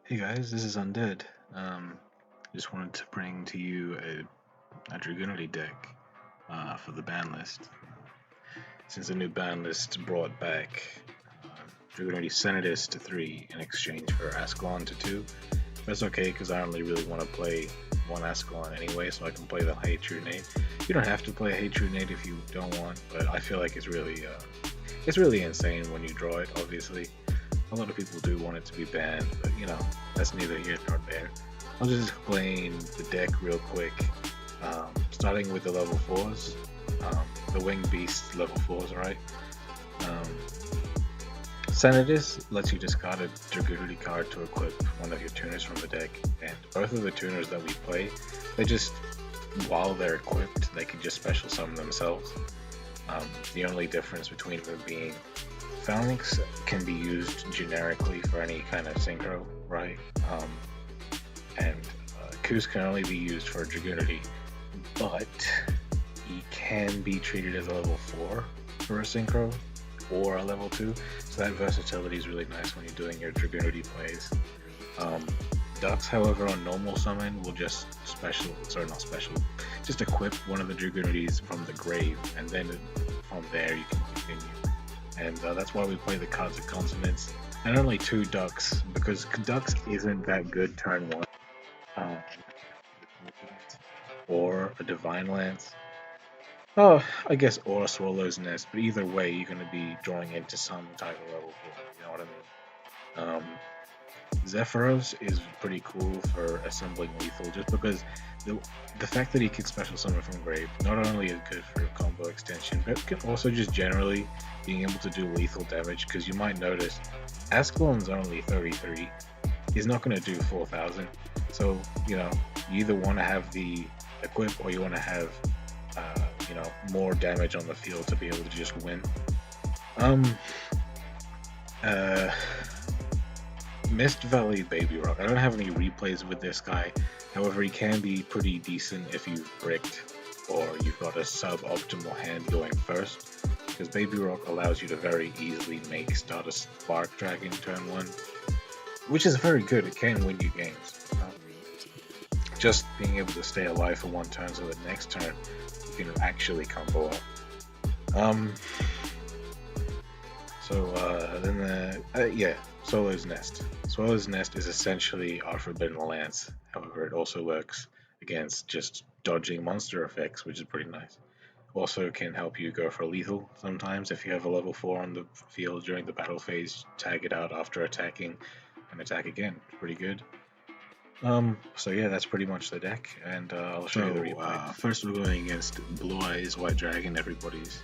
Hey guys, this is Undead. Just wanted to bring to you a Dragunity deck for the ban list. Since the new ban list brought back Dragunity Senatus to 3 in exchange for Ascalon to 2. That's okay because I only really want to play one Ascalon anyway, so I can play the Hey Trunade. You don't have to play Hey Trunade if you don't want, but I feel like it's really insane when you draw it. Obviously, a lot of people do want it to be banned, but you know, that's neither here nor there. I'll just explain the deck real quick, starting with the level 4s, the Winged Beast level 4s, right? Senatus lets you discard a Dragunity card to equip one of your tuners from the deck, and both of the tuners that we play, while they're equipped, they can just special summon themselves. The only difference between them being Phalanx can be used generically for any kind of synchro, right? And Couse can only be used for Dragunity, but he can be treated as a level 4 for a synchro or a level 2, so that versatility is really nice when you're doing your Dragunity plays. Dux, however, on normal summon will just just equip one of the Dragunities from the grave, and then from there you can continue. And that's why we play the Cards of Consonance, and only 2 Dux, because Dux isn't that good turn 1. Or a Divine Lance. Oh, I guess or a Swallow's Nest, but either way you're going to be drawing into some type of level 4, you know what I mean? Zephyros is pretty cool for assembling lethal, just because the fact that he can special summon from grave not only is good for combo extension, but can also just generally being able to do lethal damage, because you might notice Ascalon's only 33. He's not going to do 4,000, so you know, you either want to have the equip or you want to have you know, more damage on the field to be able to just win. Mist Valley Baby Rock. I don't have any replays with this guy. However, he can be pretty decent if you've bricked or you've got a suboptimal hand going first, because Baby Rock allows you to very easily make Stardust Spark Dragon turn 1, which is very good. It can win you games. Just being able to stay alive for one turn so that next turn you can actually combo up. Swallow's Nest. Swallow's Nest is essentially our Forbidden Lance. However, it also works against just dodging monster effects, which is pretty nice. Also can help you go for lethal sometimes if you have a level 4 on the field during the battle phase. Tag it out after attacking and attack again. Pretty good. So yeah, that's pretty much the deck, and I'll show you the replay. First we're going against Blue Eyes White Dragon, everybody's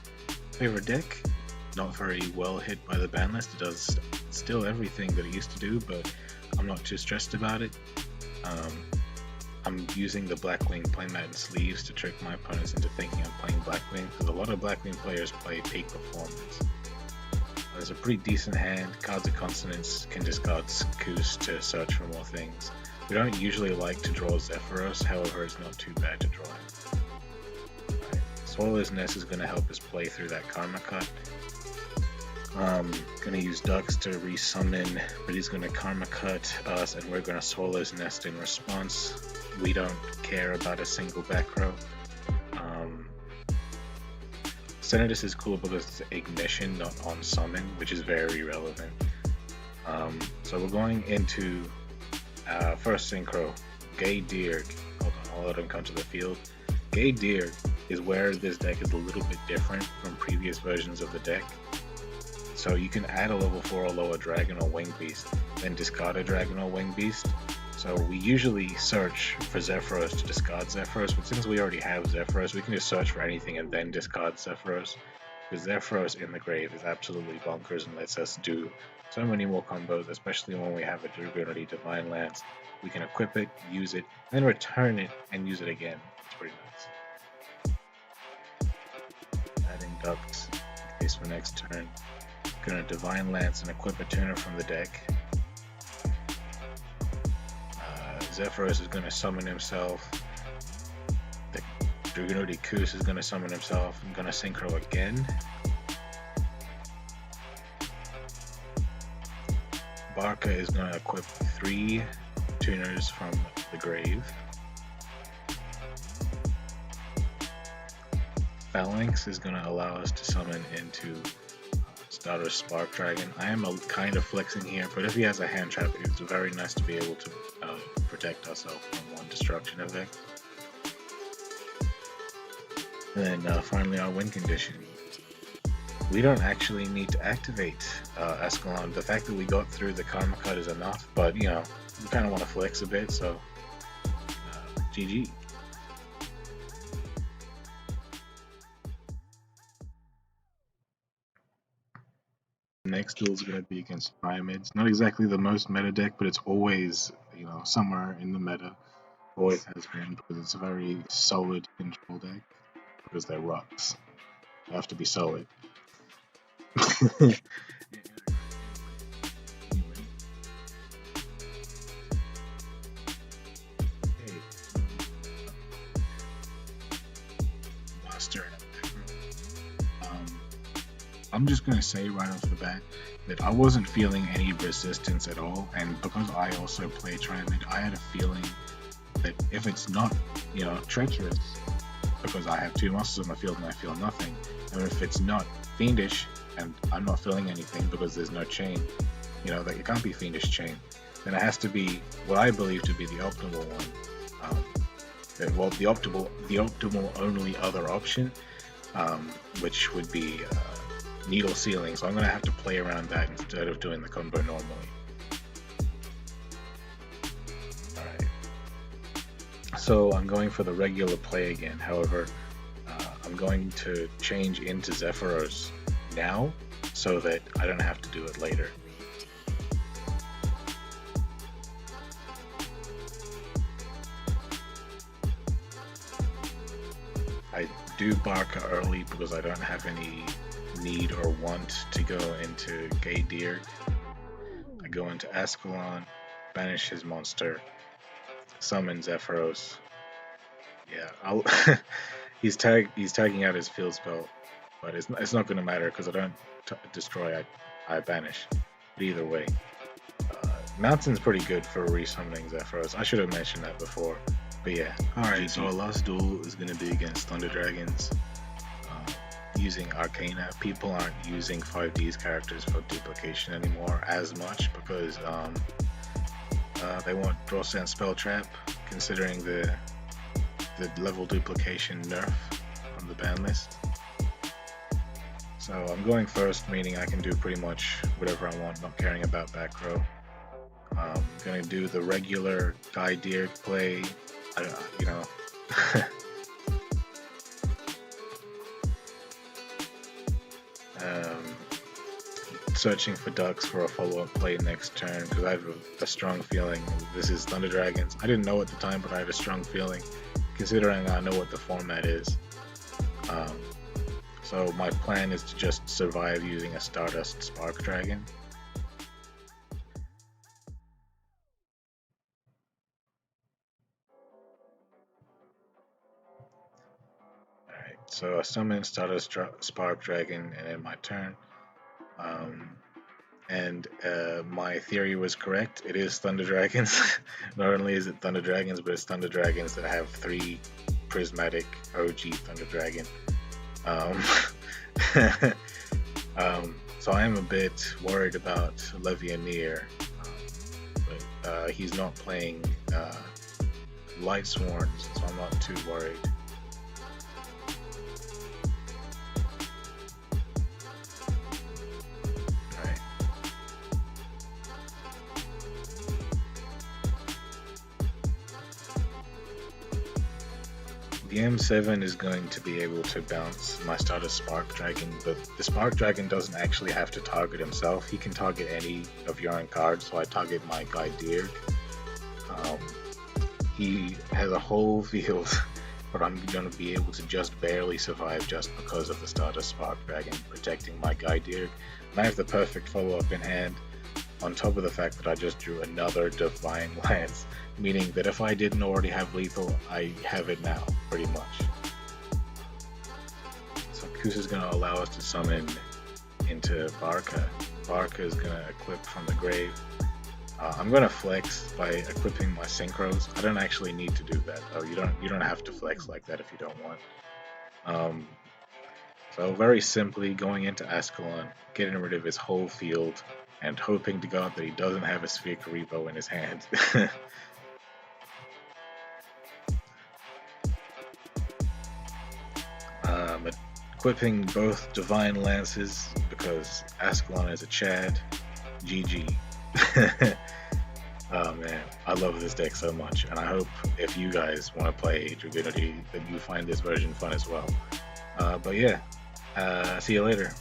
favorite deck. Not very well hit by the ban list. It does still everything that it used to do, but I'm not too stressed about it. I'm using the Blackwing playmat and sleeves to trick my opponents into thinking I'm playing Blackwing, because a lot of Blackwing players play Peak Performance. There's a pretty decent hand. Cards of Consonance can discard Couse to search for more things. We don't usually like to draw Zephyros, however it's not too bad to draw it. Right. Swallow's Nest is going to help us play through that Karma Cut. Going to use Dux to resummon, but he's going to Karma Cut us, and we're going to Swallow's Nest in response. We don't care about a single back row. Senatus is cool because it's ignition, not on summon, which is very relevant. So we're going into first synchro, Gay Dearg. Hold on, I'll let him come to the field. Gay Dearg is where this deck is a little bit different from previous versions of the deck. So you can add a level 4 or lower dragon or winged beast, then discard a dragon or winged beast. So we usually search for Zephyros to discard Zephyros, but since we already have Zephyros, we can just search for anything and then discard Zephyros. Because Zephyros in the grave is absolutely bonkers and lets us do so many more combos, especially when we have a Dragunity Divine Lance. We can equip it, use it, then return it and use it again. It's pretty nice. Adding Dux in case for next turn. Gonna Divine Lance and equip a tuner from the deck. Zephyros is gonna summon himself. The Dragunity Couse is gonna summon himself. I'm gonna synchro again. Barcha is going to equip 3 tuners from the grave. Phalanx is going to allow us to summon into Stardust Spark Dragon. I am kind of flexing here, but if he has a hand trap, it's very nice to be able to protect ourselves from one destruction effect. And then finally our win condition. We don't actually need to activate Ascalon. The fact that we got through the karma cut is enough, but you know, we kind of want to flex a bit, so GG. Next duel is going to be against Primates. Not exactly the most meta deck, but it's always, you know, somewhere in the meta. Always has been, because it's a very solid control deck. Because they're rocks. They have to be solid. I'm just going to say right off the bat that I wasn't feeling any resistance at all, and because I also play Trunade, I had a feeling that if it's not, you know, treacherous, because I have 2 monsters on my field and I feel nothing, and if it's not fiendish and I'm not feeling anything because there's no chain, you know, that it can't be fiendish chain, then it has to be what I believe to be the optimal one. Well, the optimal only other option, which would be needle sealing, so I'm going to have to play around that instead of doing the combo normally. Alright, so I'm going for the regular play again. However, I'm going to change into Zephyros now so that I don't have to do it later. I do Barcha early because I don't have any need or want to go into Hey Dearg. I go into Ascalon, banish his monster, summon Zephyros. Yeah, he's tagging out his field spell, but it's not going to matter because I don't destroy. I banish. But either way, Mountain's pretty good for resummoning Zephyros. I should have mentioned that before. But yeah. Alright, so our last duel is going to be against Thunder Dragons. Using Arcana. People aren't using 5D's characters for duplication anymore as much because they want Draw Sense Spell Trap, considering the level duplication nerf on the ban list. So I'm going first, meaning I can do pretty much whatever I want, not caring about back row. I'm gonna do the regular Hey Dearg play, you know. Searching for Dux for a follow-up play next turn because I have a strong feeling this is Thunder Dragons. I didn't know at the time, but I had a strong feeling considering I know what the format is. So my plan is to just survive using a Stardust Spark Dragon. Alright, so I summon Stardust Spark Dragon and in my turn. And my theory was correct. It is Thunder Dragons. Not only is it Thunder Dragons, but it's Thunder Dragons that have 3 prismatic OG Thunder Dragon. So I am a bit worried about Levianeer, but he's not playing Light Sworns, so I'm not too worried. The M7 is going to be able to bounce my Stardust Spark Dragon, but the Spark Dragon doesn't actually have to target himself. He can target any of your own cards, so I target my guy Dearg. He has a whole field, but I'm going to be able to just barely survive just because of the Stardust Spark Dragon protecting my guy Dearg. And I have the perfect follow-up in hand, on top of the fact that I just drew another Divine Lance, meaning that if I didn't already have lethal, I have it now, pretty much. So Couse is going to allow us to summon into Barcha. Barcha is going to equip from the grave. I'm gonna flex by equipping my synchros. I don't actually need to do that. Oh, you don't have to flex like that if you don't want. Um, so very simply, going into Ascalon, getting rid of his whole field, and hoping to God that he doesn't have a Sphere Karibo in his hand. Equipping both Divine Lances because Ascalon is a Chad. GG. Oh man, I love this deck so much, and I hope if you guys want to play Dragunity that you find this version fun as well. But yeah, see you later.